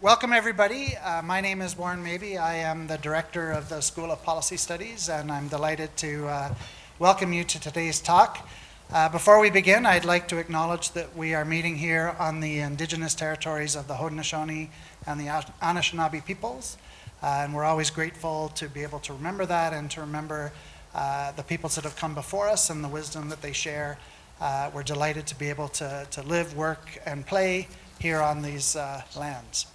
Welcome everybody. My name is Warren Mabey. I am the Director of the School of Policy Studies, and I'm delighted to welcome you to today's talk. Before we begin, I'd like to acknowledge that we are meeting here on the Indigenous territories of the Haudenosaunee and the Anishinaabe peoples, and we're always grateful to be able to remember that and to remember the peoples that have come before us and the wisdom that they share. We're delighted to be able to live, work, and play here on these lands.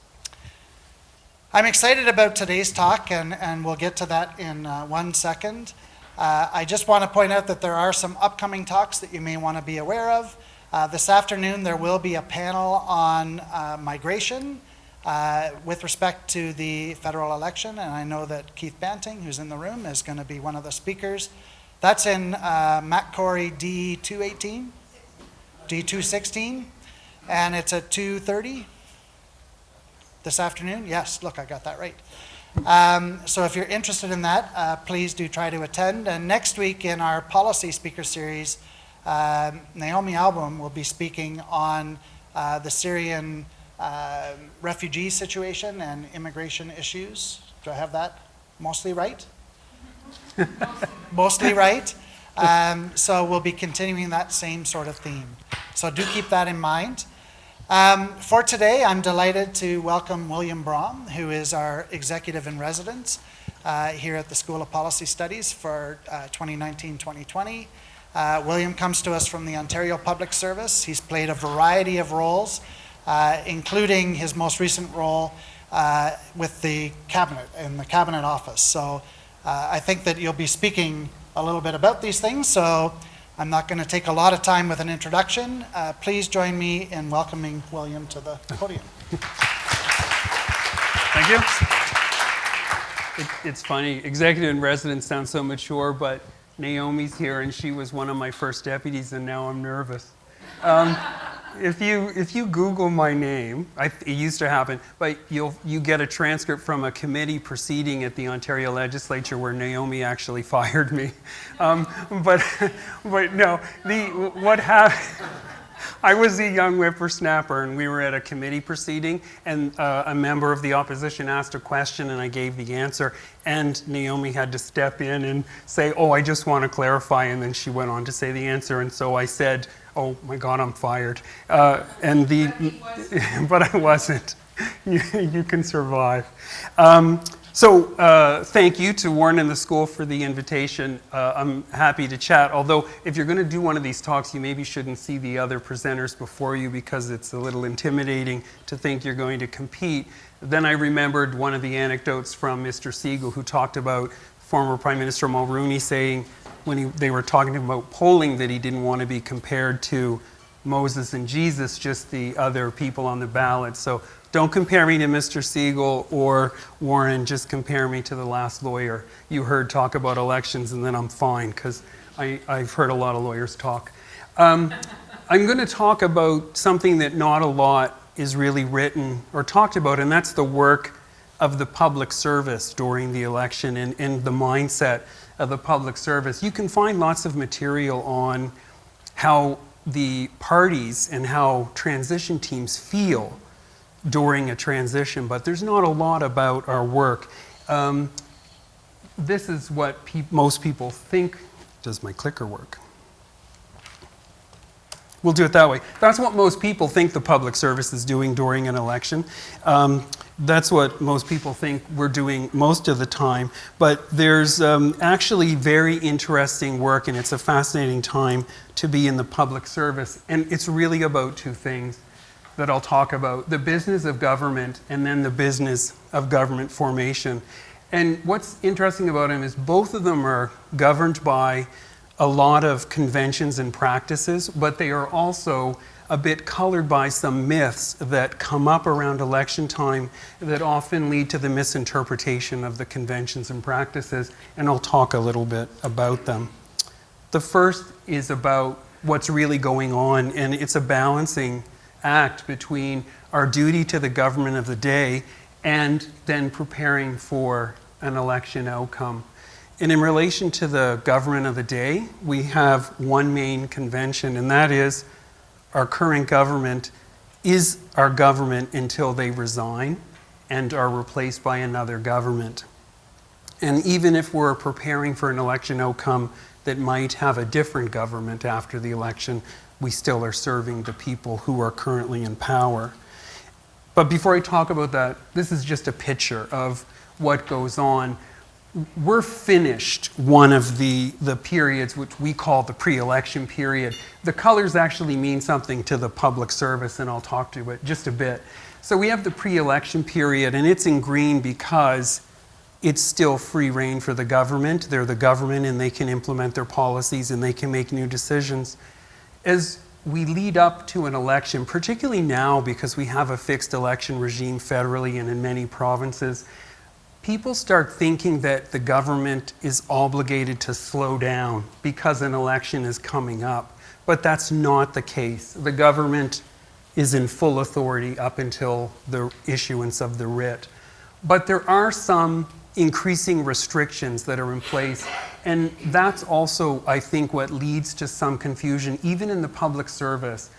I'm excited about today's talk, and we'll get to that in 1 second. I just want to point out that there are some upcoming talks that you may want to be aware of. This afternoon there will be a panel on migration with respect to the federal election, and I know that Keith Banting, who's in the room, is going to be one of the speakers. That's in Matt Corey D218, D216. And it's at 2:30 this afternoon. Yes, look, I got that right. So if you're interested in that, please do try to attend. And next week in our policy speaker series, Naomi Album will be speaking on the Syrian refugee situation and immigration issues. Do I have that mostly right? Mostly right. So we'll be continuing that same sort of theme. So do keep that in mind. For today, I'm delighted to welcome William Bromm, who is our executive in residence here at the School of Policy Studies for 2019-2020. William comes to us from the Ontario Public Service. He's played a variety of roles, including his most recent role with the Cabinet, in the Cabinet Office. So I think that you'll be speaking a little bit about these things, so I'm not going to take a lot of time with an introduction. Please join me in welcoming William to the podium. Thank you. It's funny, executive in residence sounds so mature, but Naomi's here and she was one of my first deputies and now I'm nervous. If you Google my name, it used to happen, but you get a transcript from a committee proceeding at the Ontario Legislature where Naomi actually fired me. But no, what happened? I was a young whippersnapper and we were at a committee proceeding and a member of the opposition asked a question and I gave the answer and Naomi had to step in and say, oh, I just want to clarify, and then she went on to say the answer, and so I said, oh my God, I'm fired. But I wasn't. You can survive. So thank you to Warren and the school for the invitation. I'm happy to chat, although if you're going to do one of these talks, you maybe shouldn't see the other presenters before you because it's a little intimidating to think you're going to compete. Then I remembered one of the anecdotes from Mr. Siegel, who talked about former Prime Minister Mulroney saying, when they were talking about polling, that he didn't want to be compared to Moses and Jesus, just the other people on the ballot. So don't compare me to Mr. Siegel or Warren, just compare me to the last lawyer you heard talk about elections, and then I'm fine, because I've heard a lot of lawyers talk. I'm going to talk about something that not a lot is really written or talked about, and that's the work of the public service during the election and the mindset of the public service. You can find lots of material on how the parties and how transition teams feel during a transition, but there's not a lot about our work. This is what most people think. Does my clicker work? We'll do it that way. That's what most people think the public service is doing during an election. That's what most people think we're doing most of the time. But there's actually very interesting work, and it's a fascinating time to be in the public service. And it's really about two things that I'll talk about: the business of government and then the business of government formation. And what's interesting about them is both of them are governed by a lot of conventions and practices, but they are also a bit colored by some myths that come up around election time that often lead to the misinterpretation of the conventions and practices, and I'll talk a little bit about them. The first is about what's really going on, and it's a balancing act between our duty to the government of the day and then preparing for an election outcome. And in relation to the government of the day, we have one main convention, and that is our current government is our government until they resign. and are replaced by another government. And even if we're preparing for an election outcome that might have a different government after the election, we still are serving the people who are currently in power. But before I talk about that, this is just a picture of what goes on. We're finished one of the periods which we call the pre-election period. The colors actually mean something to the public service, and I'll talk to it just a bit. So we have the pre-election period, and it's in green because it's still free rein for the government. They're the government, and they can implement their policies, and they can make new decisions. As we lead up to an election, particularly now because we have a fixed election regime federally and in many provinces, people start thinking that the government is obligated to slow down because an election is coming up. But that's not the case. The government is in full authority up until the issuance of the writ. But there are some increasing restrictions that are in place, and that's also, I think, what leads to some confusion, even in the public service,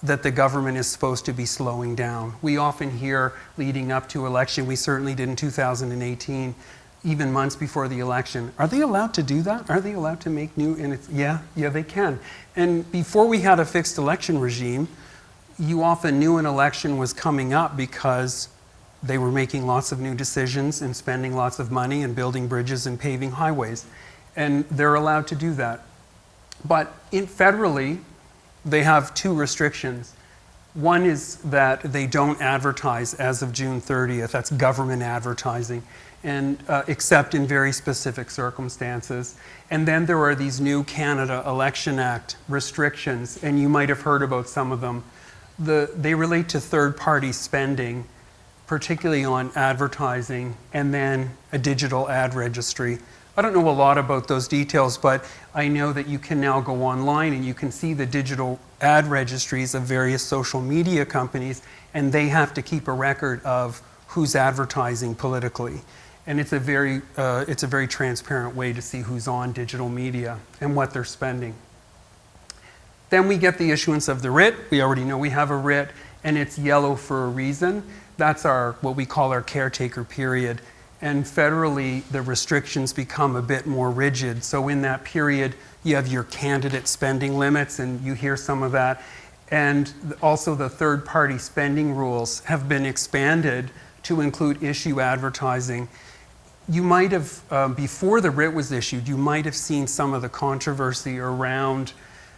that the government is supposed to be slowing down. We often hear leading up to election, we certainly did in 2018, even months before the election, are they allowed to do that? Are they allowed to make new, and it's, yeah, they can. And before we had a fixed election regime, you often knew an election was coming up because they were making lots of new decisions and spending lots of money and building bridges and paving highways. And they're allowed to do that. But federally, they have two restrictions. One is that they don't advertise as of June 30th. That's government advertising, and except in very specific circumstances. And then there are these new Canada Election Act restrictions, and you might have heard about some of them. They relate to third-party spending, particularly on advertising, and then a digital ad registry. I don't know a lot about those details, but I know that you can now go online and you can see the digital ad registries of various social media companies, and they have to keep a record of who's advertising politically. And it's a very transparent way to see who's on digital media and what they're spending. Then we get the issuance of the writ. We already know we have a writ, and it's yellow for a reason. That's what we call our caretaker period. And federally, the restrictions become a bit more rigid. So in that period, you have your candidate spending limits, and you hear some of that. And also the third-party spending rules have been expanded to include issue advertising. You might have, before the writ was issued, you might have seen some of the controversy around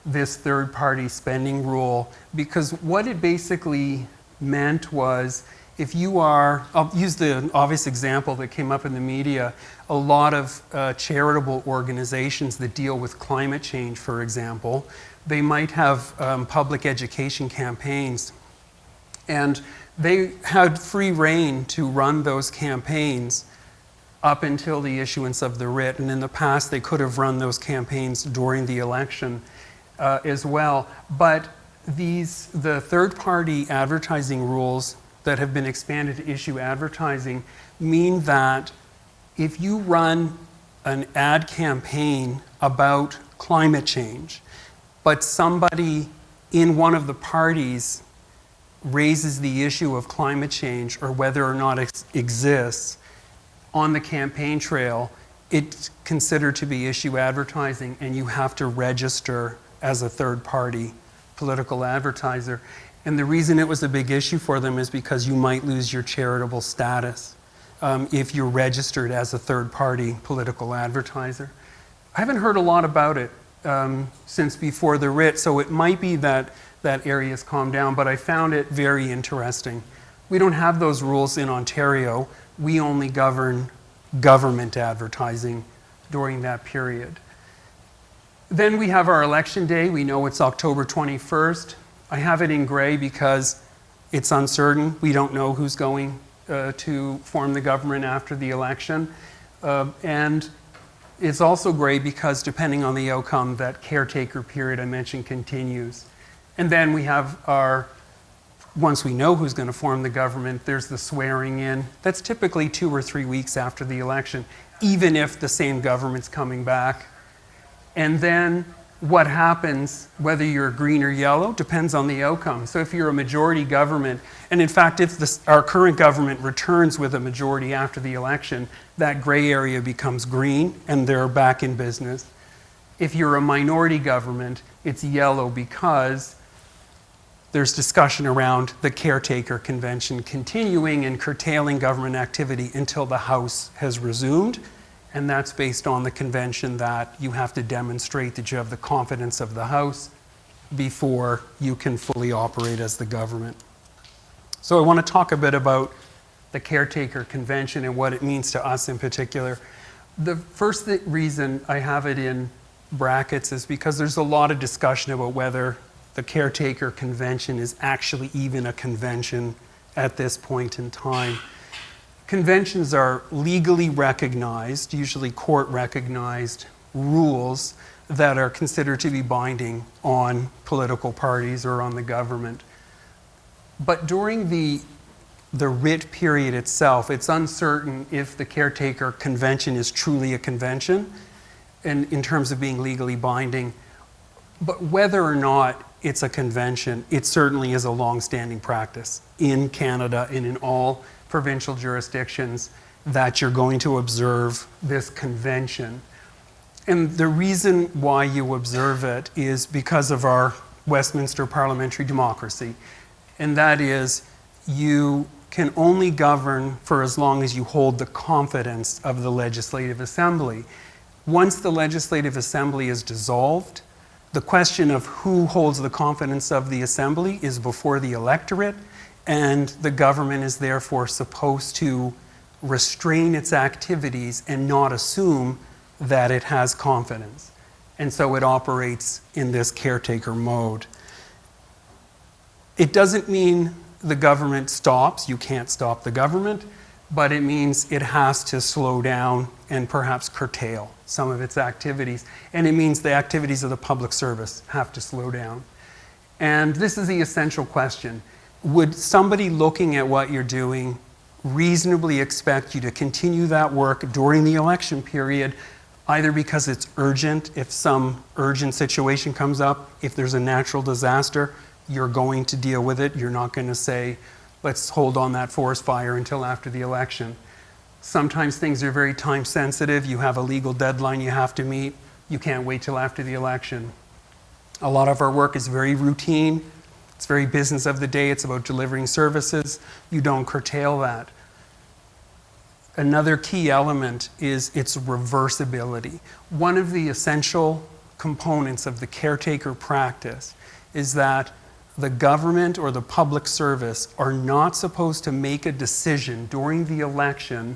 this third-party spending rule, because what it basically meant was, if you are, I'll use the obvious example that came up in the media, a lot of charitable organizations that deal with climate change, for example, they might have public education campaigns, and they had free rein to run those campaigns up until the issuance of the writ. And in the past, they could have run those campaigns during the election as well. But the third-party advertising rules that have been expanded to issue advertising mean that if you run an ad campaign about climate change, but somebody in one of the parties raises the issue of climate change or whether or not it exists on the campaign trail, it's considered to be issue advertising, and you have to register as a third-party political advertiser. And the reason it was a big issue for them is because you might lose your charitable status if you're registered as a third-party political advertiser. I haven't heard a lot about it since before the writ, so it might be that that area has calmed down, but I found it very interesting. We don't have those rules in Ontario. We only govern government advertising during that period. Then we have our election day. We know it's October 21st. I have it in gray because it's uncertain. We don't know who's going to form the government after the election. And it's also gray because depending on the outcome, that caretaker period I mentioned continues. And then we have once we know who's going to form the government, there's the swearing in. That's typically 2 or 3 weeks after the election, even if the same government's coming back. And then what happens, whether you're green or yellow, depends on the outcome. So if you're a majority government, and in fact, if our current government returns with a majority after the election, that gray area becomes green and they're back in business. If you're a minority government, it's yellow because there's discussion around the Caretaker Convention continuing and curtailing government activity until the House has resumed. And that's based on the convention that you have to demonstrate that you have the confidence of the House before you can fully operate as the government. So I want to talk a bit about the Caretaker Convention and what it means to us in particular. The first reason I have it in brackets is because there's a lot of discussion about whether the Caretaker Convention is actually even a convention at this point in time. Conventions are legally recognized, usually court-recognized rules that are considered to be binding on political parties or on the government. But during the writ period itself, it's uncertain if the Caretaker Convention is truly a convention and in terms of being legally binding. But whether or not it's a convention, it certainly is a long-standing practice in Canada and in all provincial jurisdictions that you're going to observe this convention. And the reason why you observe it is because of our Westminster parliamentary democracy. And that is, you can only govern for as long as you hold the confidence of the Legislative Assembly. Once the Legislative Assembly is dissolved, the question of who holds the confidence of the Assembly is before the electorate, and the government is therefore supposed to restrain its activities and not assume that it has confidence. And so it operates in this caretaker mode. It doesn't mean the government stops. You can't stop the government, but it means it has to slow down and perhaps curtail some of its activities. And it means the activities of the public service have to slow down. And this is the essential question. Would somebody looking at what you're doing reasonably expect you to continue that work during the election period, either because it's urgent, if some urgent situation comes up, if there's a natural disaster, you're going to deal with it. You're not going to say, let's hold on that forest fire until after the election. Sometimes things are very time sensitive. You have a legal deadline you have to meet. You can't wait till after the election. A lot of our work is very routine. It's very business of the day. It's about delivering services. You don't curtail that. Another key element is its reversibility. One of the essential components of the caretaker practice is that the government or the public service are not supposed to make a decision during the election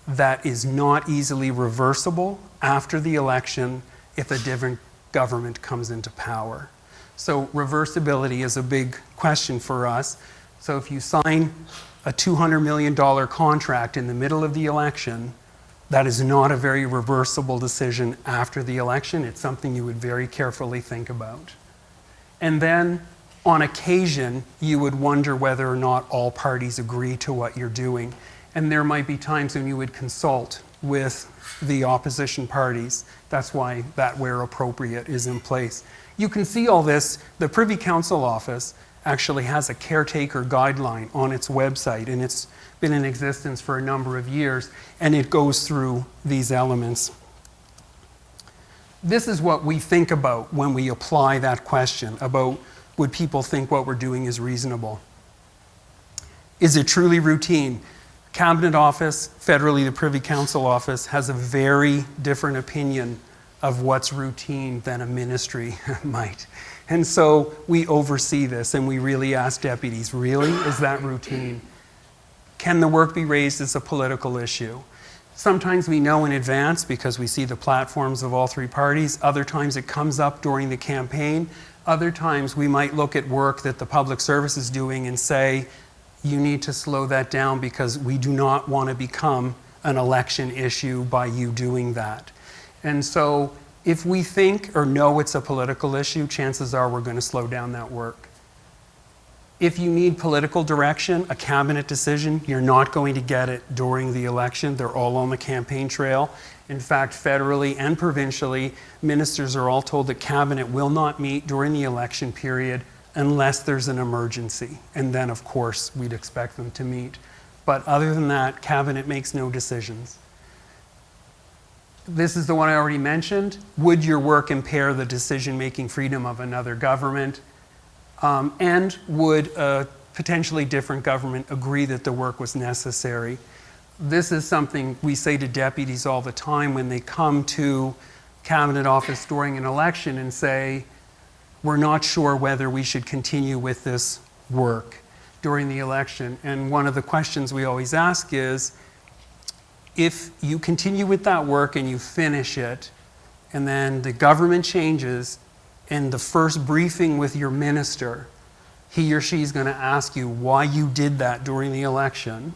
that is not easily reversible after the election if a different government comes into power. So reversibility is a big question for us. So if you sign a $200 million contract in the middle of the election, that is not a very reversible decision after the election. It's something you would very carefully think about. And then on occasion, you would wonder whether or not all parties agree to what you're doing. And there might be times when you would consult with the opposition parties. That's why that where appropriate is in place. You can see all this. The Privy Council Office actually has a caretaker guideline on its website, and it's been in existence for a number of years, and it goes through these elements. This is what we think about when we apply that question about would people think what we're doing is reasonable? Is it truly routine? Cabinet Office, federally the Privy Council Office, has a very different opinion of what's routine than a ministry might. And so we oversee this and we really ask deputies, really, is that routine? Can the work be raised as a political issue? Sometimes we know in advance because we see the platforms of all three parties. Other times it comes up during the campaign. Other times we might look at work that the public service is doing and say, you need to slow that down because we do not want to become an election issue by you doing that. And so if we think or know it's a political issue, chances are we're going to slow down that work. If you need political direction, a cabinet decision, you're not going to get it during the election. They're all on the campaign trail. In fact, federally and provincially, ministers are all told that cabinet will not meet during the election period unless there's an emergency. And then, of course, we'd expect them to meet. But other than that, cabinet makes no decisions. This is the one I already mentioned. Would your work impair the decision-making freedom of another government? And would a potentially different government agree that the work was necessary? This is something we say to deputies all the time when they come to cabinet office during an election and say, we're not sure whether we should continue with this work during the election. And one of the questions we always ask is, if you continue with that work and you finish it, and then the government changes, and the first briefing with your minister, he or she is going to ask you why you did that during the election,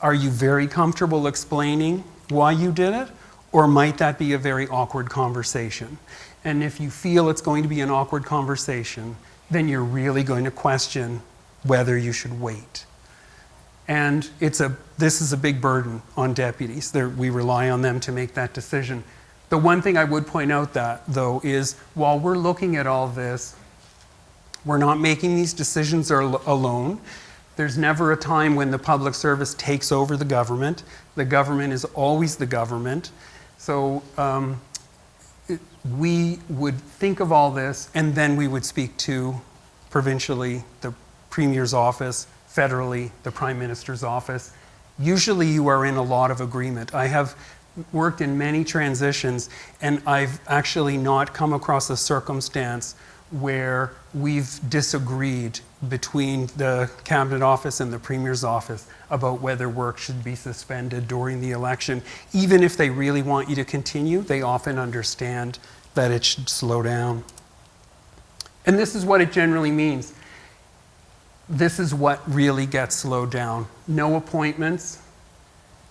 are you very comfortable explaining why you did it? Or might that be a very awkward conversation? And if you feel it's going to be an awkward conversation, then you're really going to question whether you should wait. And this is a big burden on deputies. We rely on them to make that decision. The one thing I would point out though, is while we're looking at all this, we're not making these decisions alone. There's never a time when the public service takes over the government. The government is always the government. So we would think of all this, and then we would speak to provincially the Premier's office, federally the Prime Minister's office. Usually you are in a lot of agreement. I have worked in many transitions, and I've actually not come across a circumstance where we've disagreed between the Cabinet Office and the Premier's office about whether work should be suspended during the election. Even if they really want you to continue, they often understand that it should slow down. And this is what it generally means. This is what really gets slowed down. No appointments,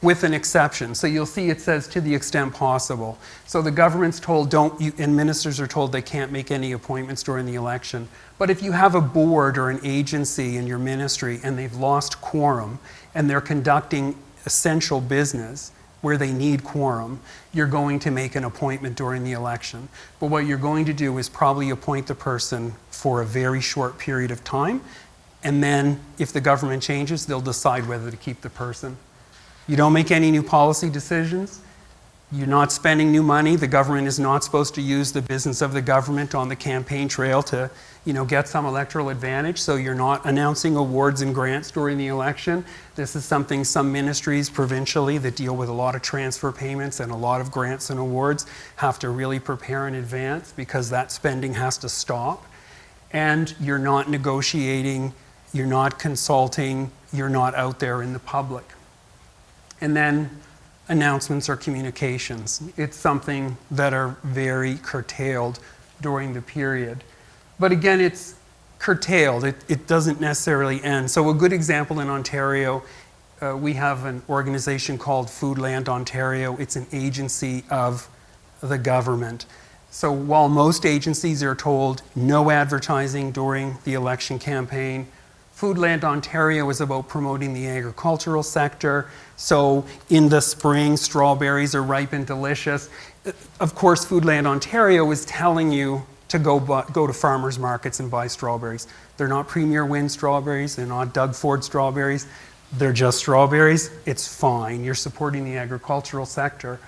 with an exception. So you'll see it says to the extent possible. So the government's told and ministers are told they can't make any appointments during the election. But if you have a board or an agency in your ministry and they've lost quorum and they're conducting essential business where they need quorum, you're going to make an appointment during the election. But what you're going to do is probably appoint the person for a very short period of time, and then if the government changes, they'll decide whether to keep the person. You don't make any new policy decisions. You're not spending new money. The government is not supposed to use the business of the government on the campaign trail to, get some electoral advantage. So you're not announcing awards and grants during the election. This is something some ministries provincially that deal with a lot of transfer payments and a lot of grants and awards have to really prepare in advance, because that spending has to stop. And you're not negotiating, you're not consulting, you're not out there in the public. And then announcements or communications. It's something that are very curtailed during the period. But again, it's curtailed. It doesn't necessarily end. So a good example in Ontario, we have an organization called Foodland Ontario. It's an agency of the government. So while most agencies are told no advertising during the election campaign, Foodland Ontario is about promoting the agricultural sector. So in the spring, strawberries are ripe and delicious. Of course, Foodland Ontario is telling you to go to farmers markets and buy strawberries. They're not Premier Win strawberries. They're not Doug Ford strawberries. They're just strawberries. It's fine. You're supporting the agricultural sector.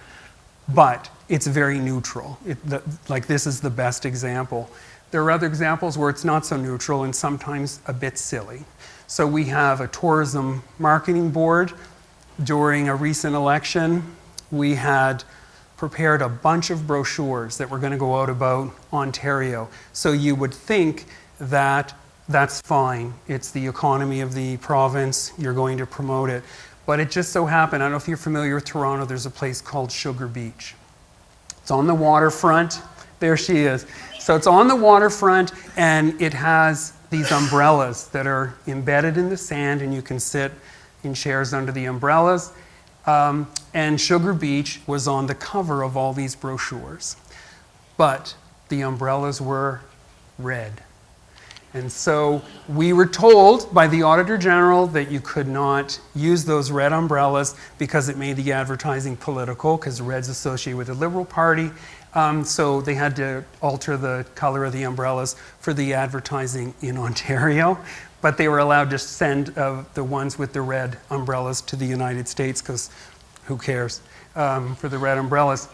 But it's very neutral. This is the best example. There are other examples where it's not so neutral and sometimes a bit silly. So we have a tourism marketing board. During a recent election, we had prepared a bunch of brochures that were going to go out about Ontario. So you would think that that's fine. It's the economy of the province. You're going to promote it. But it just so happened, I don't know if you're familiar with Toronto, there's a place called Sugar Beach. It's on the waterfront. There she is. So it's on the waterfront, and it has these umbrellas that are embedded in the sand, and you can sit in chairs under the umbrellas. And Sugar Beach was on the cover of all these brochures. But the umbrellas were red. And so we were told by the Auditor General that you could not use those red umbrellas because it made the advertising political, because red's associated with the Liberal Party. So they had to alter the color of the umbrellas for the advertising in Ontario. But they were allowed to send the ones with the red umbrellas to the United States, because who cares for the red umbrellas.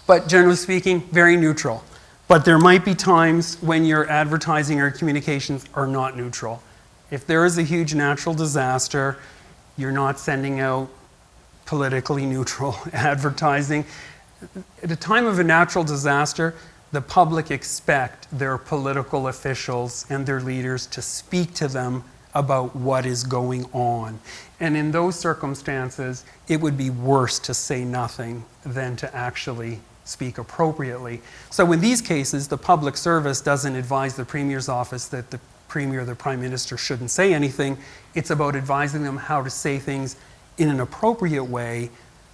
But generally speaking, very neutral. But there might be times when your advertising or communications are not neutral. If there is a huge natural disaster, you're not sending out politically neutral advertising. At a time of a natural disaster, the public expect their political officials and their leaders to speak to them about what is going on. And in those circumstances, it would be worse to say nothing than to actually speak appropriately. So in these cases, the public service doesn't advise the Premier's office that the Premier or the Prime Minister shouldn't say anything. It's about advising them how to say things in an appropriate way.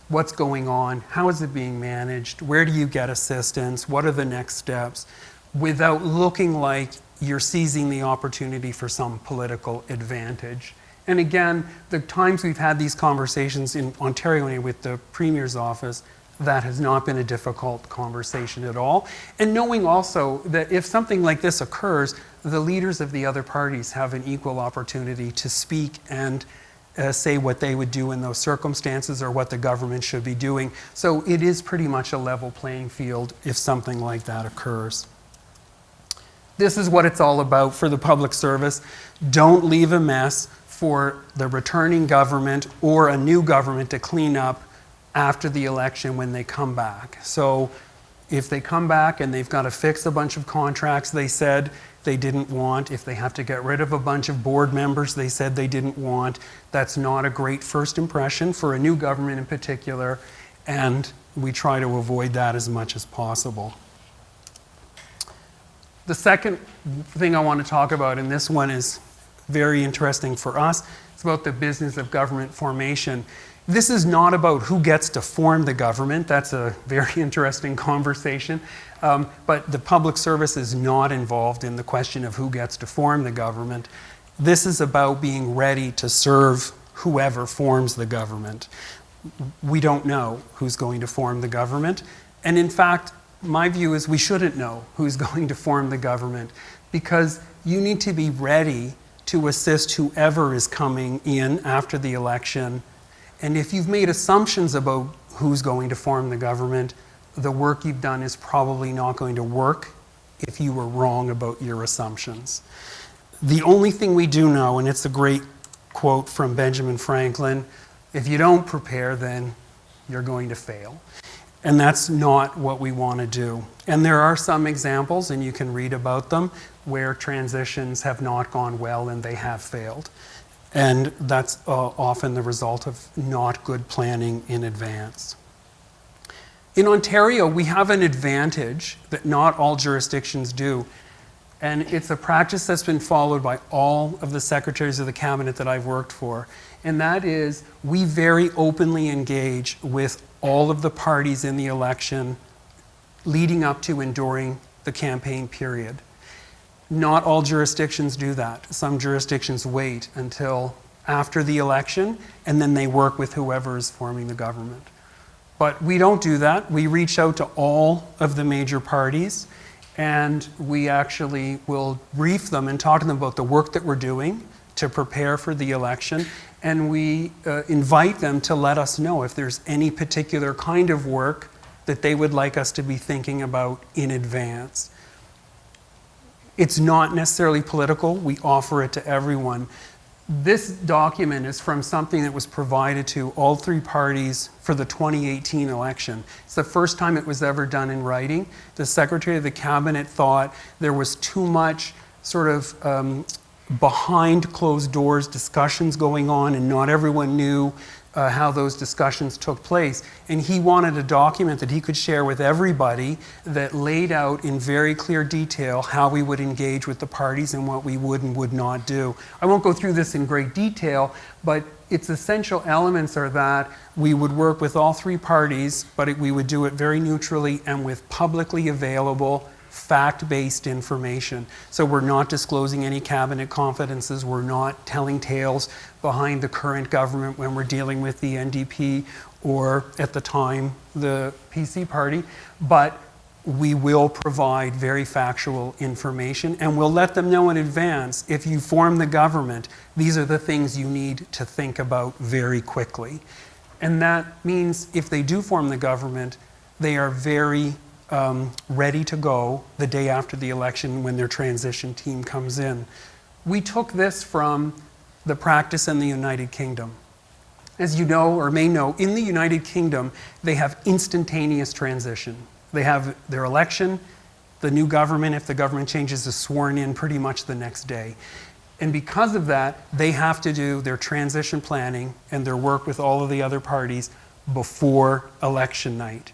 What's going on? How is it being managed? Where do you get assistance? What are the next steps? Without looking like you're seizing the opportunity for some political advantage. And again, the times we've had these conversations in Ontario with the Premier's office, that has not been a difficult conversation at all. And knowing also that if something like this occurs, the leaders of the other parties have an equal opportunity to speak and say what they would do in those circumstances or what the government should be doing. So it is pretty much a level playing field if something like that occurs. This is what it's all about for the public service. Don't leave a mess for the returning government or a new government to clean up after the election when they come back. So if they come back and they've got to fix a bunch of contracts they said they didn't want, if they have to get rid of a bunch of board members they said they didn't want, that's not a great first impression for a new government in particular, and we try to avoid that as much as possible. The second thing I want to talk about, and this one is very interesting for us, it's about the business of government formation. This is not about who gets to form the government. That's a very interesting conversation. But the public service is not involved in the question of who gets to form the government. This is about being ready to serve whoever forms the government. We don't know who's going to form the government. And in fact, my view is we shouldn't know who's going to form the government, because you need to be ready to assist whoever is coming in after the election. And if you've made assumptions about who's going to form the government, the work you've done is probably not going to work if you were wrong about your assumptions. The only thing we do know, and it's a great quote from Benjamin Franklin, if you don't prepare, then you're going to fail. And that's not what we want to do. And there are some examples, and you can read about them, where transitions have not gone well and they have failed. And that's often the result of not good planning in advance. In Ontario, we have an advantage that not all jurisdictions do. And it's a practice that's been followed by all of the secretaries of the cabinet that I've worked for. And that is, we very openly engage with all of the parties in the election leading up to and during the campaign period. Not all jurisdictions do that. Some jurisdictions wait until after the election, and then they work with whoever is forming the government. But we don't do that. We reach out to all of the major parties, and we actually will brief them and talk to them about the work that we're doing to prepare for the election, and we invite them to let us know if there's any particular kind of work that they would like us to be thinking about in advance. It's not necessarily political. We offer it to everyone. This document is from something that was provided to all three parties for the 2018 election. It's the first time it was ever done in writing. The Secretary of the Cabinet thought there was too much sort of behind closed doors discussions going on, and not everyone knew how those discussions took place. And he wanted a document that he could share with everybody that laid out in very clear detail how we would engage with the parties and what we would and would not do. I won't go through this in great detail, but its essential elements are that we would work with all three parties, but we would do it very neutrally and with publicly available fact-based information. So we're not disclosing any cabinet confidences. We're not telling tales behind the current government when we're dealing with the NDP or, at the time, the PC party. But we will provide very factual information, and we'll let them know in advance, if you form the government, these are the things you need to think about very quickly. And that means if they do form the government, they are very ready to go the day after the election when their transition team comes in. We took this from the practice in the United Kingdom. As you know or may know, in the United Kingdom, they have instantaneous transition. They have their election, the new government, if the government changes, is sworn in pretty much the next day. And because of that, they have to do their transition planning and their work with all of the other parties before election night.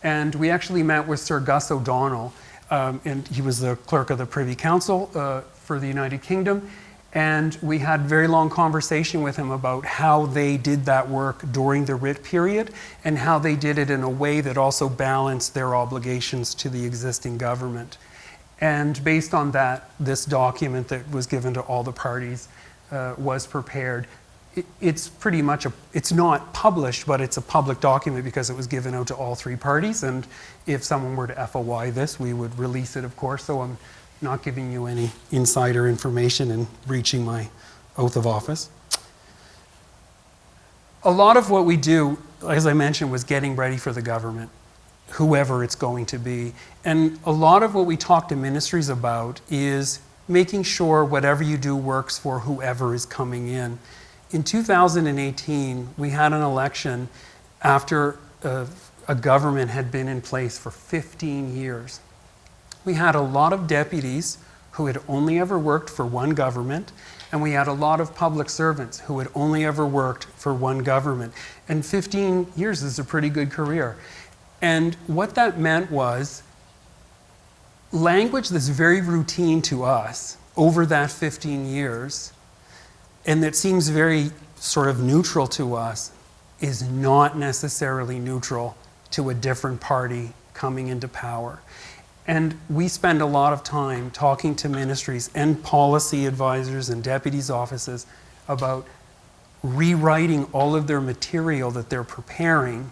And we actually met with Sir Gus O'Donnell, and he was the clerk of the Privy Council for the United Kingdom. And we had a very long conversation with him about how they did that work during the writ period and how they did it in a way that also balanced their obligations to the existing government. And based on that, this document that was given to all the parties was prepared. It's pretty much it's not published, but it's a public document because it was given out to all three parties. And if someone were to FOI this, we would release it, of course. So I'm not giving you any insider information and breaching my oath of office. A lot of what we do, as I mentioned, was getting ready for the government, whoever it's going to be. And a lot of what we talk to ministries about is making sure whatever you do works for whoever is coming in. In 2018, we had an election after a government had been in place for 15 years. We had a lot of deputies who had only ever worked for one government, and we had a lot of public servants who had only ever worked for one government. And 15 years is a pretty good career. And what that meant was language that's very routine to us over that 15 years, and that seems very sort of neutral to us, is not necessarily neutral to a different party coming into power. And we spend a lot of time talking to ministries and policy advisors and deputies' offices about rewriting all of their material that they're preparing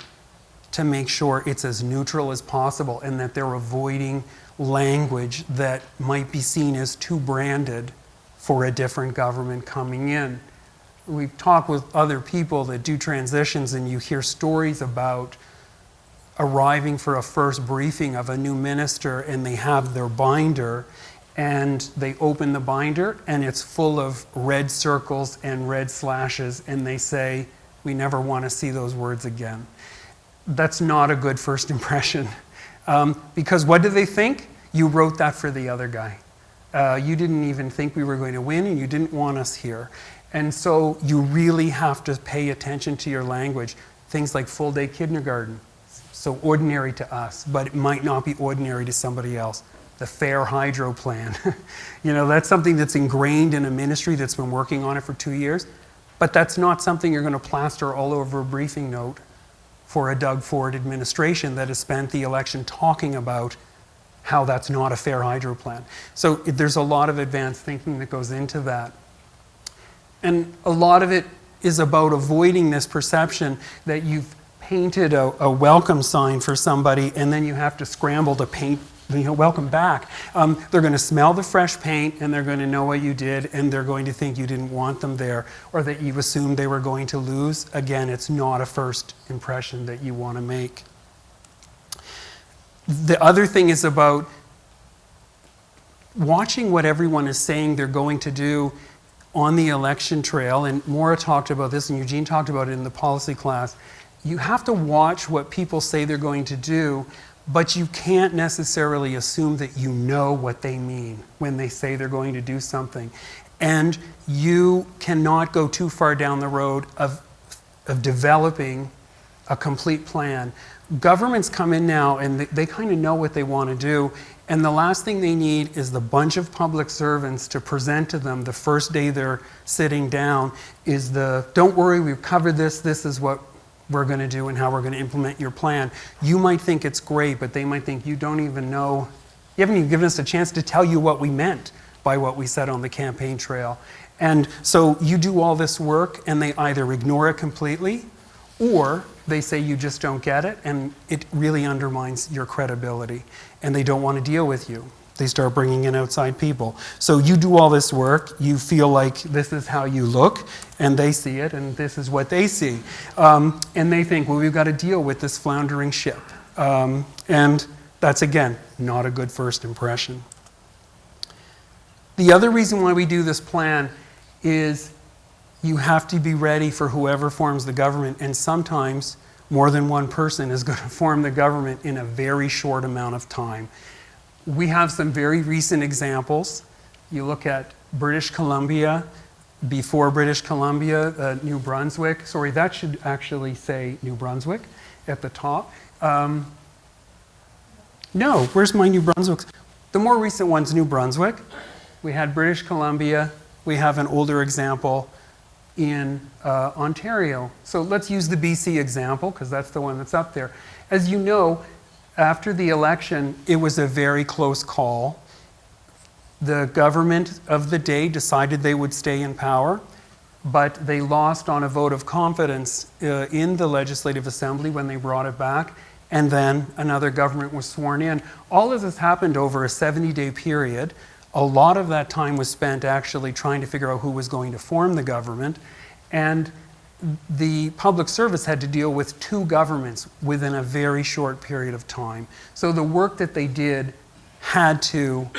to make sure it's as neutral as possible and that they're avoiding language that might be seen as too branded for a different government coming in. We've talked with other people that do transitions, and you hear stories about arriving for a first briefing of a new minister, and they have their binder, and they open the binder and it's full of red circles and red slashes, and they say, "We never want to see those words again." That's not a good first impression. Because what do they think? You wrote that for the other guy. You didn't even think we were going to win, and you didn't want us here. And so you really have to pay attention to your language. Things like full-day kindergarten. So ordinary to us, but it might not be ordinary to somebody else. The Fair Hydro Plan. That's something that's ingrained in a ministry that's been working on it for 2 years, but that's not something you're going to plaster all over a briefing note for a Doug Ford administration that has spent the election talking about how that's not a fair hydro plan. So there's a lot of advanced thinking that goes into that. And a lot of it is about avoiding this perception that you've painted a welcome sign for somebody, and then you have to scramble to paint, welcome back. They're going to smell the fresh paint, and they're going to know what you did, and they're going to think you didn't want them there, or that you assumed they were going to lose. Again, it's not a first impression that you want to make. The other thing is about watching what everyone is saying they're going to do on the election trail, and Maura talked about this, and Eugene talked about it in the policy class. You have to watch what people say they're going to do, but you can't necessarily assume that you know what they mean when they say they're going to do something. And you cannot go too far down the road of developing a complete plan. Governments come in now and they kind of know what they want to do, and the last thing they need is the bunch of public servants to present to them the first day they're sitting down is don't worry, we've covered this is what we're going to do and how we're going to implement your plan. You might think it's great, but they might think you don't even know You haven't even given us a chance to tell you what we meant by what we said on the campaign trail. And so you do all this work and they either ignore it completely or they say you just don't get it and it really undermines your credibility and they don't want to deal with you. They start bringing in outside people. So you do all this work, you feel like this is how you look, and they see it, and this is what they see. And they think, well, we've got to deal with this floundering ship. And that's, again, not a good first impression. The other reason why we do this plan is you have to be ready for whoever forms the government, and sometimes more than one person is going to form the government in a very short amount of time. We have some very recent examples. You look at British Columbia, before British Columbia, New Brunswick. Sorry, that should actually say New Brunswick at the top. No, where's my New Brunswick? The more recent one's New Brunswick. We had British Columbia. We have an older example in Ontario. So let's use the BC example because that's the one that's up there. As you know, after the election, it was a very close call. The government of the day decided they would stay in power, but they lost on a vote of confidence in the Legislative Assembly when they brought it back, and then another government was sworn in. All of this happened over a 70-day period. A lot of that time was spent actually trying to figure out who was going to form the government, and the public service had to deal with two governments within a very short period of time. So the work that they did had to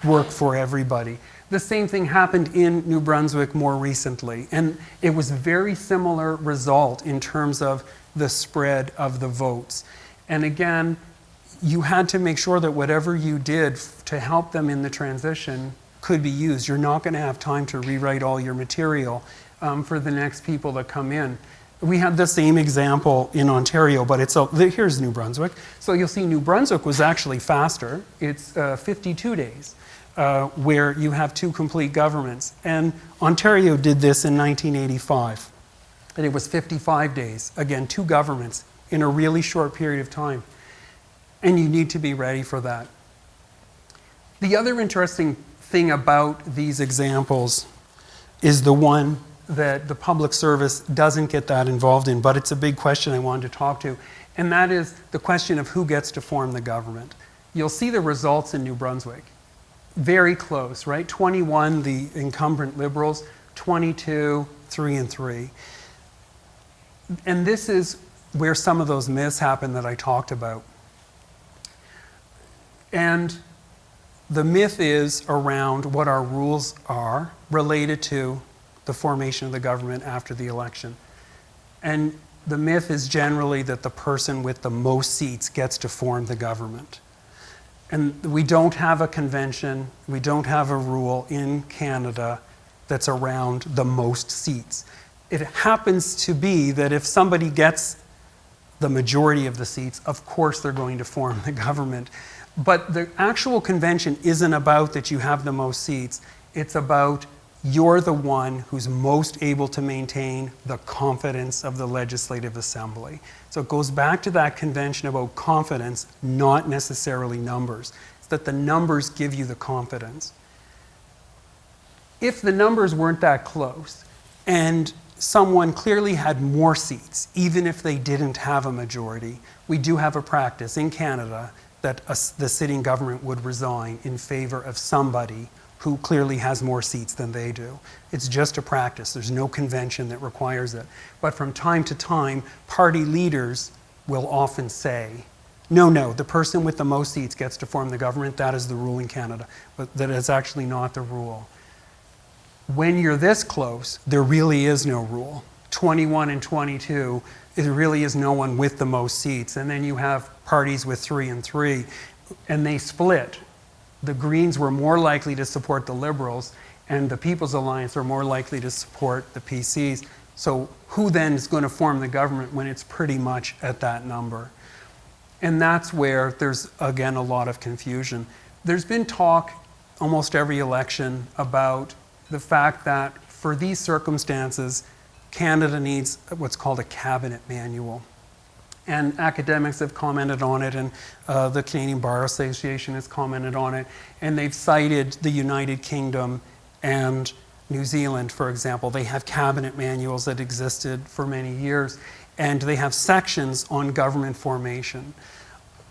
work for everybody. The same thing happened in New Brunswick more recently, and it was a very similar result in terms of the spread of the votes. And again, you had to make sure that whatever you did to help them in the transition could be used. You're not going to have time to rewrite all your material for the next people that come in. We had the same example in Ontario, but here's New Brunswick. So you'll see New Brunswick was actually faster. It's 52 days where you have two complete governments. And Ontario did this in 1985. And it was 55 days. Again, two governments in a really short period of time. And you need to be ready for that. The other interesting thing about these examples is the one that the public service doesn't get that involved in, but it's a big question I wanted to talk to, and that is the question of who gets to form the government. You'll see the results in New Brunswick. Very close, right? 21, the incumbent Liberals, 22, 3 and 3. And this is where some of those myths happen that I talked about. And the myth is around what our rules are related to the formation of the government after the election. And the myth is generally that the person with the most seats gets to form the government. And we don't have a convention, we don't have a rule in Canada that's around the most seats. It happens to be that if somebody gets the majority of the seats, of course they're going to form the government. But the actual convention isn't about that you have the most seats, it's about you're the one who's most able to maintain the confidence of the Legislative Assembly. So it goes back to that convention about confidence, not necessarily numbers. It's that the numbers give you the confidence. If the numbers weren't that close, and someone clearly had more seats, even if they didn't have a majority, we do have a practice in Canada that the sitting government would resign in favor of somebody who clearly has more seats than they do. It's just a practice. There's no convention that requires it. But from time to time, party leaders will often say, no, the person with the most seats gets to form the government. That is the rule in Canada. But that is actually not the rule. When you're this close, there really is no rule. 21 and 22, there really is no one with the most seats. And then you have parties with 3 and 3, and they split. The Greens were more likely to support the Liberals, and the People's Alliance are more likely to support the PCs. So who then is going to form the government when it's pretty much at that number? And that's where there's, again, a lot of confusion. There's been talk almost every election about the fact that for these circumstances, Canada needs what's called a cabinet manual. And academics have commented on it, and the Canadian Bar Association has commented on it, and they've cited the United Kingdom and New Zealand, for example. They have cabinet manuals that existed for many years, and they have sections on government formation.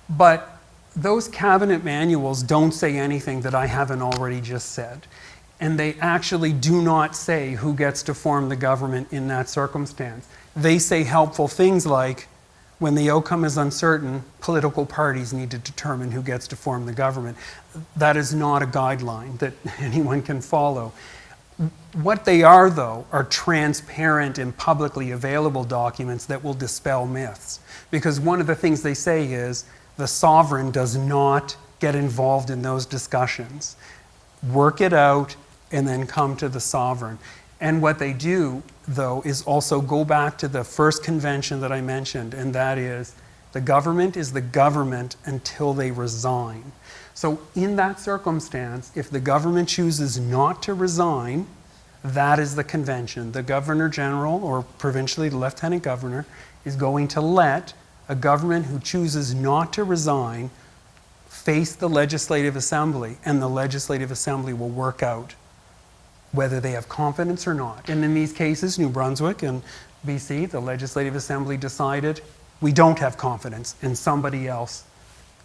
But those cabinet manuals don't say anything that I haven't already just said. And they actually do not say who gets to form the government in that circumstance. They say helpful things like, when the outcome is uncertain, political parties need to determine who gets to form the government. That is not a guideline that anyone can follow. What they are, though, are transparent and publicly available documents that will dispel myths. Because one of the things they say is the sovereign does not get involved in those discussions. Work it out and then come to the sovereign. And what they do, though, is also go back to the first convention that I mentioned, and that is the government is the government until they resign. So in that circumstance, if the government chooses not to resign, that is the convention. The Governor General, or provincially the Lieutenant Governor, is going to let a government who chooses not to resign face the Legislative Assembly, and the Legislative Assembly will work out whether they have confidence or not. And in these cases, New Brunswick and BC, the Legislative Assembly decided we don't have confidence and somebody else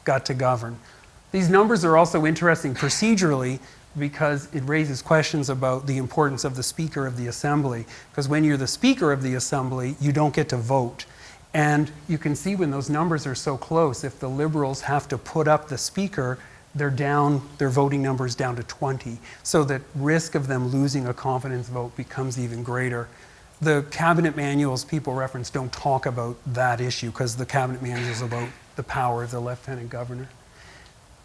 got to govern. These numbers are also interesting procedurally because it raises questions about the importance of the Speaker of the Assembly. Because when you're the Speaker of the Assembly, you don't get to vote. And you can see when those numbers are so close, if the Liberals have to put up the Speaker, they're down, their voting numbers down to 20. So the risk of them losing a confidence vote becomes even greater. The cabinet manuals people reference don't talk about that issue because the cabinet manual is about the power of the Lieutenant Governor.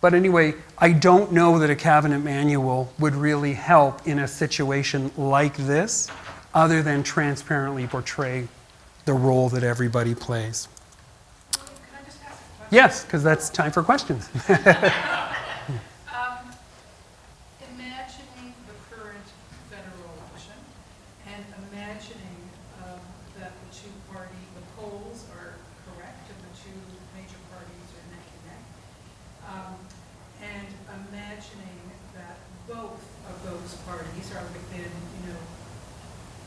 But anyway, I don't know that a cabinet manual would really help in a situation like this, other than transparently portray the role that everybody plays. Can I just ask a question? Yes, because that's time for questions. Imagining the current federal election and imagining that the the polls are correct and the two major parties are neck and neck, and imagining that both of those parties are within,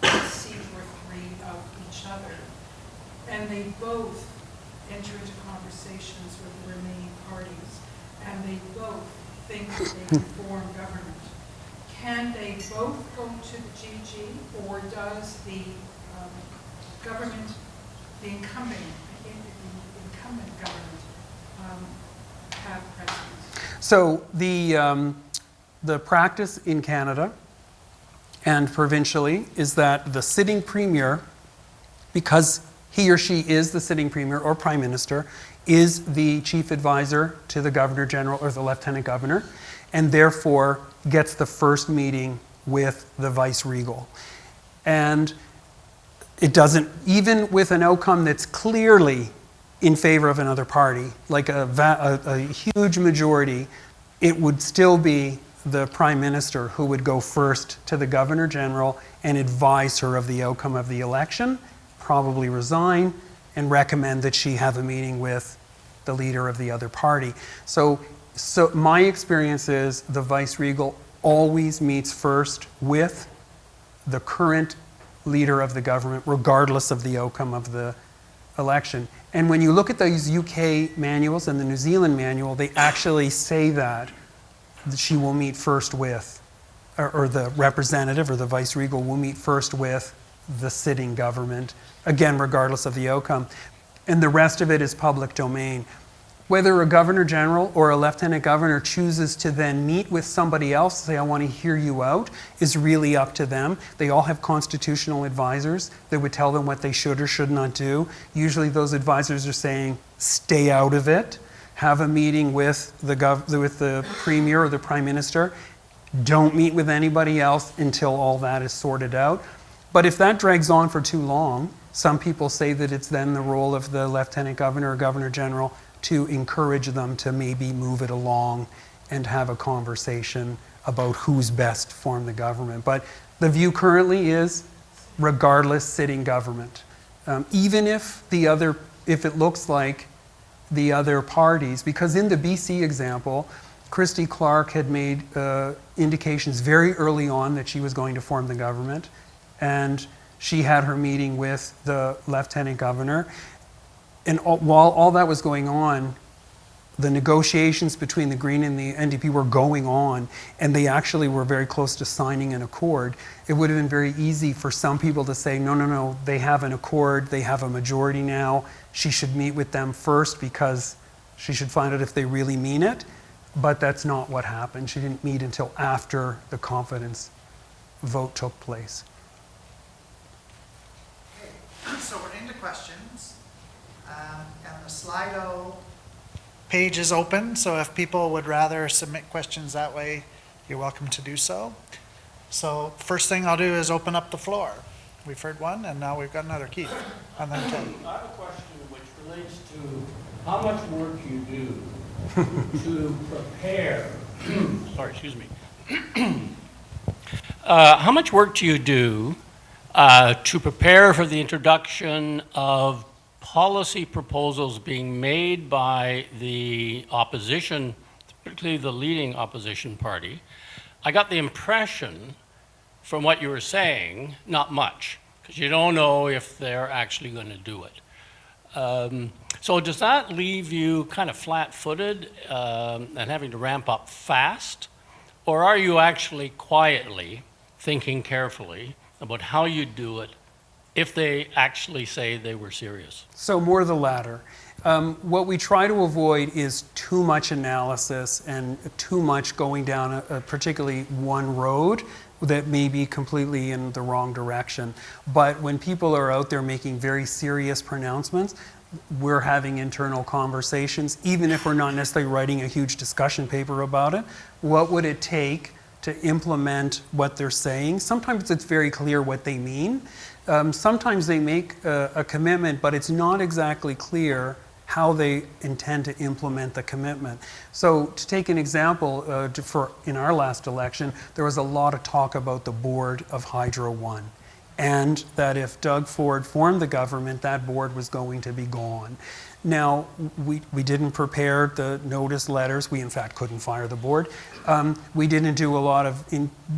a seat or three of each other, and they both enter into conversations with the remaining parties, and they both think that they can form government. Can they both go to the GG, or does the government, the incumbent government, have precedence? So the practice in Canada and provincially is that the sitting premier, because he or she is the sitting premier or prime minister, is the chief advisor to the Governor General or the Lieutenant Governor, and therefore gets the first meeting with the vice regal. And it doesn't, even with an outcome that's clearly in favor of another party, like a huge majority, it would still be the Prime Minister who would go first to the Governor General and advise her of the outcome of the election, probably resign, and recommend that she have a meeting with the leader of the other party. So my experience is the Vice Regal always meets first with the current leader of the government, regardless of the outcome of the election. And when you look at those UK manuals and the New Zealand manual, they actually say that she will meet first with, or the representative or the Vice Regal will meet first with the sitting government, again, regardless of the outcome. And the rest of it is public domain. Whether a Governor General or a Lieutenant Governor chooses to then meet with somebody else, say, I want to hear you out, is really up to them. They all have constitutional advisors that would tell them what they should or should not do. Usually those advisors are saying, stay out of it. Have a meeting with the Premier or the Prime Minister. Don't meet with anybody else until all that is sorted out. But if that drags on for too long, some people say that it's then the role of the Lieutenant Governor or Governor General to encourage them to maybe move it along and have a conversation about who's best to form the government. But the view currently is, regardless, sitting government. Even if the other if it looks like the other parties, because in the BC example, Christy Clark had made indications very early on that she was going to form the government, and she had her meeting with the Lieutenant Governor, and while all that was going on, the negotiations between the Green and the NDP were going on, and they actually were very close to signing an accord. It would have been very easy for some people to say, no, they have an accord, they have a majority now, she should meet with them first because she should find out if they really mean it. But that's not what happened. She didn't meet until after the confidence vote took place. Okay, so we're into questions, and the Slido page is open, so if people would rather submit questions that way, you're welcome to do so. So first thing I'll do is open up the floor. We've heard one, and now we've got another. Keith, and then Ted. I have a question which relates to how much work you do to prepare, sorry, excuse me. How much work do you do to prepare for the introduction of policy proposals being made by the opposition, particularly the leading opposition party? I got the impression from what you were saying, not much, because you don't know if they're actually going to do it. So does that leave you kind of flat-footed and having to ramp up fast? Or are you actually quietly thinking carefully about how you do it if they actually say they were serious? So more the latter. What we try to avoid is too much analysis and too much going down particularly one road that may be completely in the wrong direction. But when people are out there making very serious pronouncements, we're having internal conversations, even if we're not necessarily writing a huge discussion paper about it. What would it take to implement what they're saying? Sometimes it's very clear what they mean. Sometimes they make a commitment, but it's not exactly clear how they intend to implement the commitment. So to take an example, in our last election, there was a lot of talk about the board of Hydro One, and that if Doug Ford formed the government, that board was going to be gone. Now, we didn't prepare the notice letters. We, in fact, couldn't fire the board. We didn't do a lot of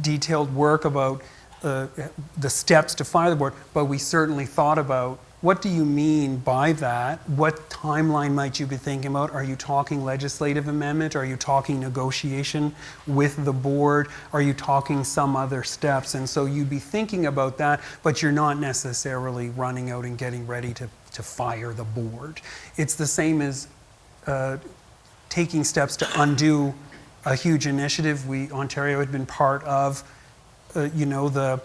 detailed work about the steps to fire the board, but we certainly thought about, what do you mean by that? What timeline might you be thinking about? Are you talking legislative amendment? Are you talking negotiation with the board? Are you talking some other steps? And so you'd be thinking about that, but you're not necessarily running out and getting ready to fire the board. It's the same as taking steps to undo a huge initiative Ontario had been part of, the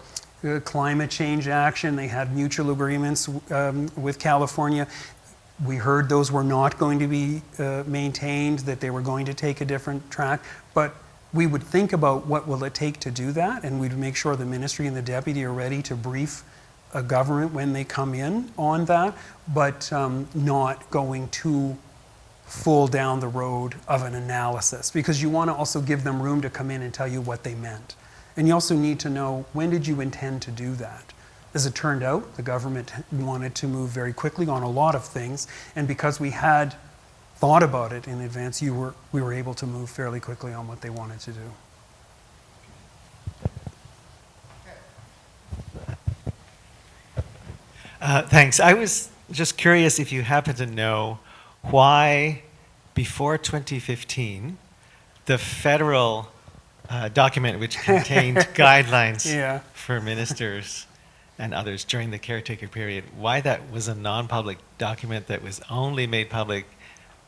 climate change action. They had mutual agreements with California. We heard those were not going to be maintained, that they were going to take a different track. But we would think about what will it take to do that, and we'd make sure the ministry and the deputy are ready to brief a government when they come in on that, but not going too full down the road of an analysis, because you want to also give them room to come in and tell you what they meant. And you also need to know, when did you intend to do that? As it turned out, the government wanted to move very quickly on a lot of things, and because we had thought about it in advance, we were able to move fairly quickly on what they wanted to do. Thanks. I was just curious if you happen to know why, before 2015, the federal document which contained guidelines for ministers and others during the caretaker period, why that was a non-public document that was only made public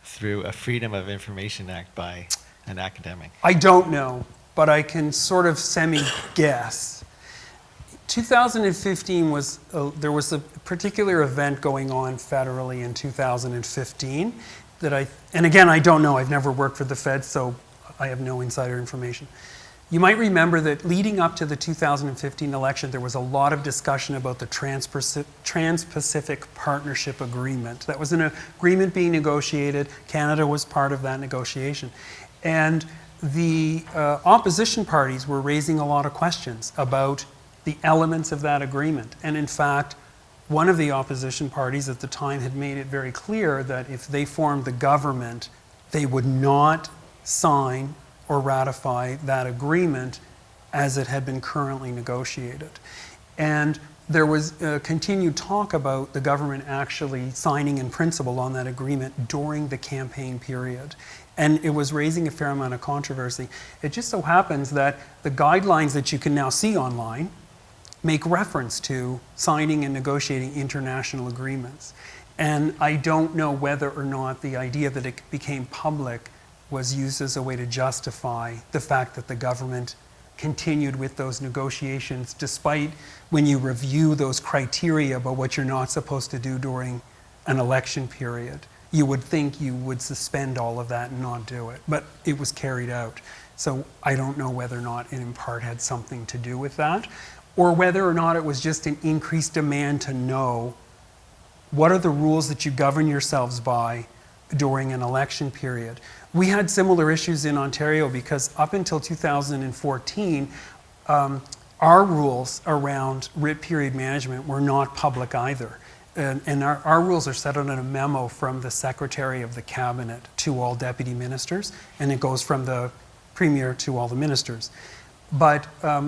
through a Freedom of Information Act by an academic. I don't know, but I can sort of semi-guess. 2015 was, there was a particular event going on federally in 2015 that and again, I don't know, I've never worked for the Fed, so I have no insider information. You might remember that leading up to the 2015 election, there was a lot of discussion about the Trans-Pacific Partnership Agreement. That was an agreement being negotiated. Canada was part of that negotiation. And the opposition parties were raising a lot of questions about the elements of that agreement. And in fact, one of the opposition parties at the time had made it very clear that if they formed the government, they would not sign or ratify that agreement as it had been currently negotiated. And there was continued talk about the government actually signing in principle on that agreement during the campaign period. And it was raising a fair amount of controversy. It just so happens that the guidelines that you can now see online make reference to signing and negotiating international agreements. And I don't know whether or not the idea that it became public was used as a way to justify the fact that the government continued with those negotiations, despite when you review those criteria about what you're not supposed to do during an election period. You would think you would suspend all of that and not do it, but it was carried out. So I don't know whether or not it in part had something to do with that, or whether or not it was just an increased demand to know what are the rules that you govern yourselves by during an election period. We had similar issues in Ontario because up until 2014, our rules around writ period management were not public either. And our rules are set out in a memo from the Secretary of the Cabinet to all deputy ministers, and it goes from the Premier to all the ministers. But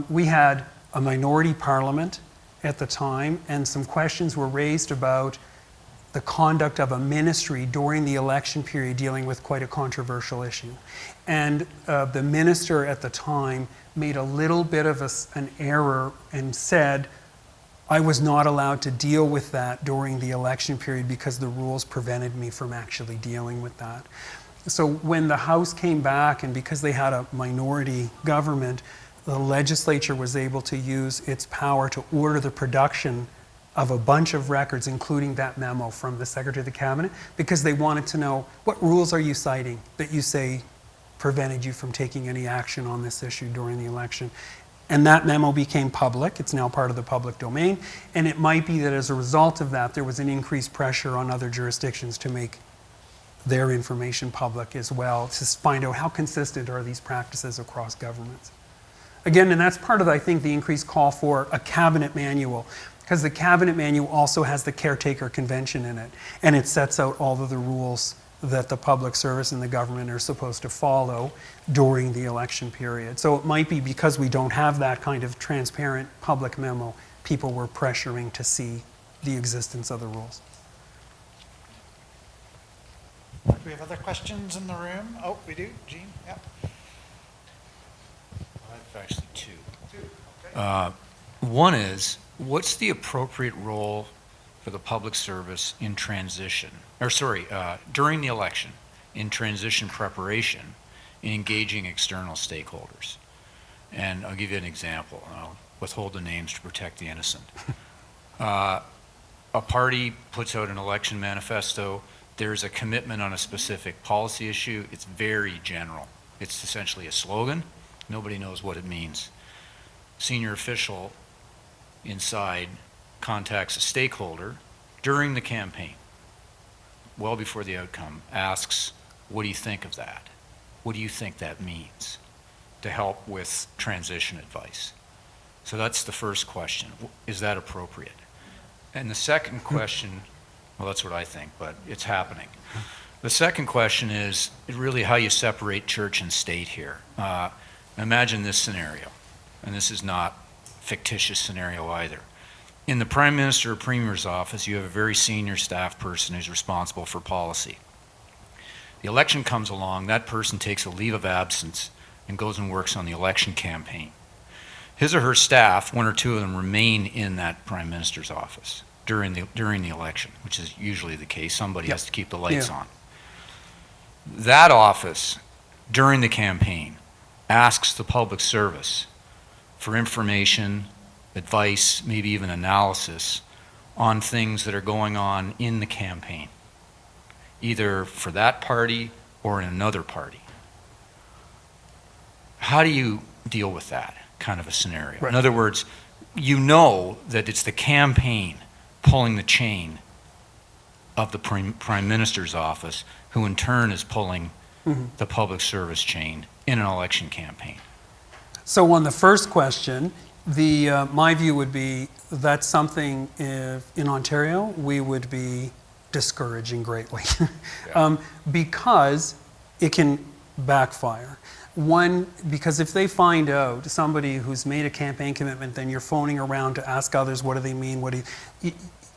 we had a minority parliament at the time, and some questions were raised about the conduct of a ministry during the election period dealing with quite a controversial issue. And the minister at the time made a little bit of an error and said, I was not allowed to deal with that during the election period because the rules prevented me from actually dealing with that. So when the House came back, and because they had a minority government, the legislature was able to use its power to order the production of a bunch of records, including that memo from the Secretary of the Cabinet, because they wanted to know, what rules are you citing that you say prevented you from taking any action on this issue during the election? And that memo became public. It's now part of the public domain. And it might be that as a result of that, there was an increased pressure on other jurisdictions to make their information public as well, to find out how consistent are these practices across governments. Again, and that's part of, I think, the increased call for a cabinet manual, because the cabinet manual also has the Caretaker Convention in it, and it sets out all of the rules that the public service and the government are supposed to follow during the election period. So it might be because we don't have that kind of transparent public memo, people were pressuring to see the existence of the rules. Do we have other questions in the room? Oh, we do. Gene? Yep. I've actually two. Okay. One is, what's the appropriate role for the public service in transition, during the election, in transition preparation, in engaging external stakeholders? And I'll give you an example, and I'll withhold the names to protect the innocent. A party puts out an election manifesto. There's a commitment on a specific policy issue. It's very general. It's essentially a slogan. Nobody knows what it means. Senior official inside contacts a stakeholder during the campaign, well before the outcome, asks, what do you think of that? What do you think that means? To help with transition advice. So that's the first question. Is that appropriate? And the second question, well, that's what I think, but it's happening. The second question is really how you separate church and state here. Imagine this scenario, and this is not a fictitious scenario either. In the Prime Minister or Premier's office, you have a very senior staff person who's responsible for policy. The election comes along, that person takes a leave of absence and goes and works on the election campaign. His or her staff, one or two of them, remain in that Prime Minister's office during the election, which is usually the case. Somebody has to keep the lights on. That office, during the campaign, asks the public service for information, advice, maybe even analysis on things that are going on in the campaign, either for that party or in another party. How do you deal with that kind of a scenario? Right. In other words, you know that it's the campaign pulling the chain of the Prime Minister's office, who in turn is pulling the public service chain in an election campaign. So on the first question, My view would be that's something in Ontario we would be discouraging greatly because it can backfire. One, because if they find out somebody who's made a campaign commitment, then you're phoning around to ask others, what do they mean?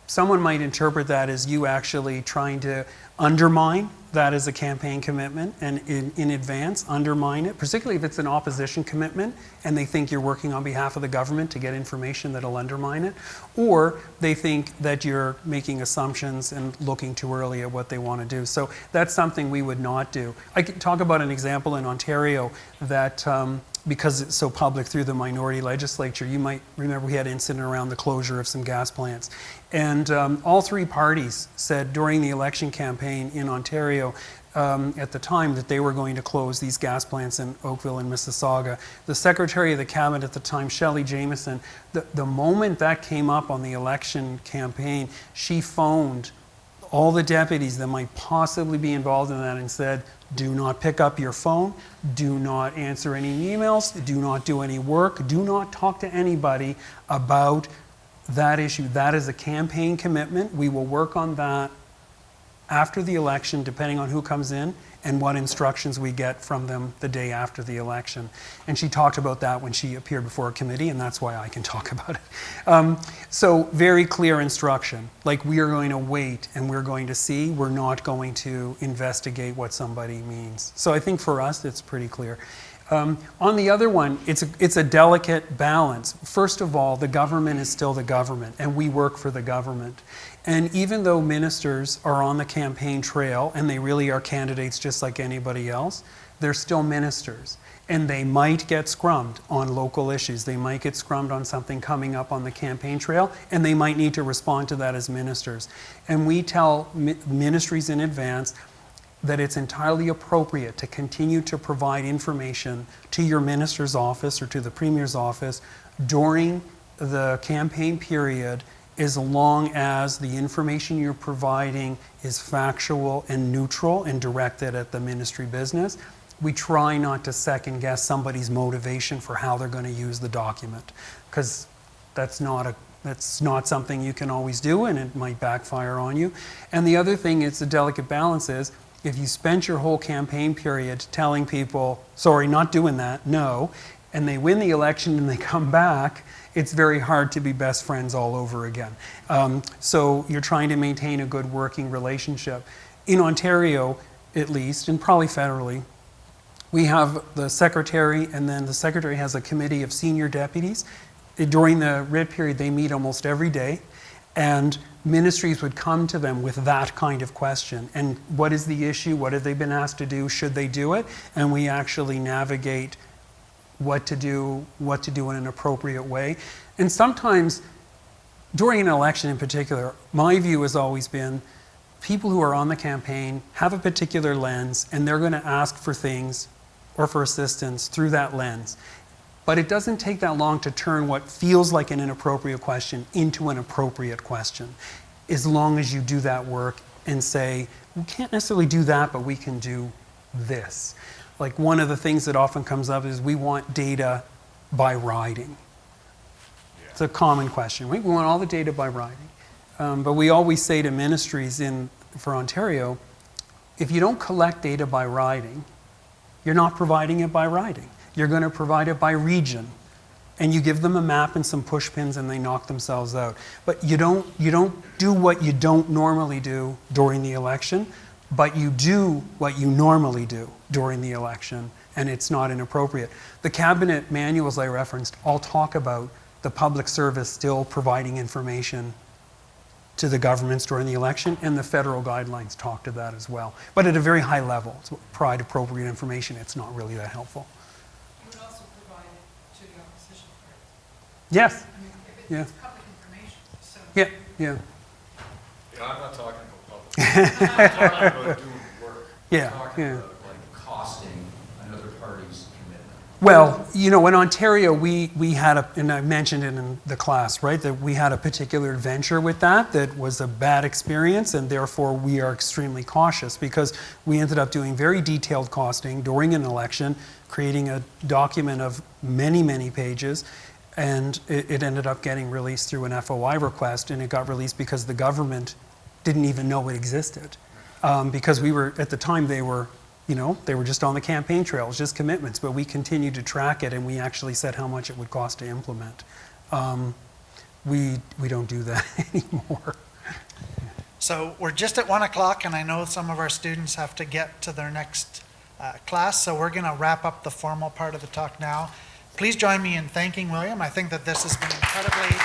Someone might interpret that as you actually trying to undermine that as a campaign commitment and in advance undermine it, particularly if it's an opposition commitment and they think you're working on behalf of the government to get information that'll undermine it, or they think that you're making assumptions and looking too early at what they want to do. So that's something we would not do. I could talk about an example in Ontario that because it's so public through the minority legislature, you might remember we had an incident around the closure of some gas plants. And all three parties said during the election campaign in Ontario at the time that they were going to close these gas plants in Oakville and Mississauga. The Secretary of the Cabinet at the time, Shelley Jameson, the moment that came up on the election campaign, she phoned all the deputies that might possibly be involved in that and said, do not pick up your phone, do not answer any emails, do not do any work, do not talk to anybody about that issue. That is a campaign commitment. We will work on that after the election, depending on who comes in and what instructions we get from them the day after the election. And she talked about that when she appeared before a committee, and that's why I can talk about it. So very clear instruction, like we are going to wait and we're going to see, we're not going to investigate what somebody means. So I think for us, it's pretty clear. On the other one, it's a delicate balance. First of all, the government is still the government, and we work for the government. And even though ministers are on the campaign trail, and they really are candidates just like anybody else, they're still ministers. And they might get scrummed on local issues. They might get scrummed on something coming up on the campaign trail, and they might need to respond to that as ministers. And we tell ministries in advance that it's entirely appropriate to continue to provide information to your minister's office or to the premier's office during the campaign period, as long as the information you're providing is factual and neutral and directed at the ministry business. We try not to second guess somebody's motivation for how they're going to use the document, because that's not something you can always do, and it might backfire on you. And the other thing, it's a delicate balance, is if you spent your whole campaign period telling people, sorry, not doing that, no, and they win the election and they come back, it's very hard to be best friends all over again. So you're trying to maintain a good working relationship. In Ontario, at least, and probably federally, we have the secretary, and then the secretary has a committee of senior deputies. During the writ period, they meet almost every day, and ministries would come to them with that kind of question. And what is the issue? What have they been asked to do? Should they do it? And we actually navigate what to do in an appropriate way. And sometimes, during an election in particular, my view has always been people who are on the campaign have a particular lens, and they're going to ask for things or for assistance through that lens. But it doesn't take that long to turn what feels like an inappropriate question into an appropriate question, as long as you do that work and say, we can't necessarily do that, but we can do this. Like, one of the things that often comes up is we want data by riding. It's a common question. We want all the data by riding. But we always say to ministries for Ontario, if you don't collect data by riding, you're not providing it by riding. You're going to provide it by region. And you give them a map and some push pins and they knock themselves out. But you don't do what you don't normally do during the election, but you do what you normally do during the election, and it's not inappropriate. The cabinet manuals I referenced all talk about the public service still providing information to the governments during the election, and the federal guidelines talk to that as well. But at a very high level, to provide appropriate information, it's not really that helpful. You would also provide it to the opposition party. Yes. I mean, if Yeah. it's public information, so. Yeah. Yeah, I'm not talking about public. I'm talking about doing work. Yeah, I'm talking yeah. about like costing another party's commitment. Well, in Ontario, we had and I mentioned it in the class, right, that we had a particular adventure with that was a bad experience, and therefore we are extremely cautious, because we ended up doing very detailed costing during an election, creating a document of many, many pages, And it ended up getting released through an FOI request, and it got released because the government didn't even know it existed. Because we were, at the time, they were just on the campaign trails, just commitments, but we continued to track it, and we actually said how much it would cost to implement. We don't do that anymore. So we're just at 1 o'clock, and I know some of our students have to get to their next class, so we're going to wrap up the formal part of the talk now. Please join me in thanking William. I think that this has been incredibly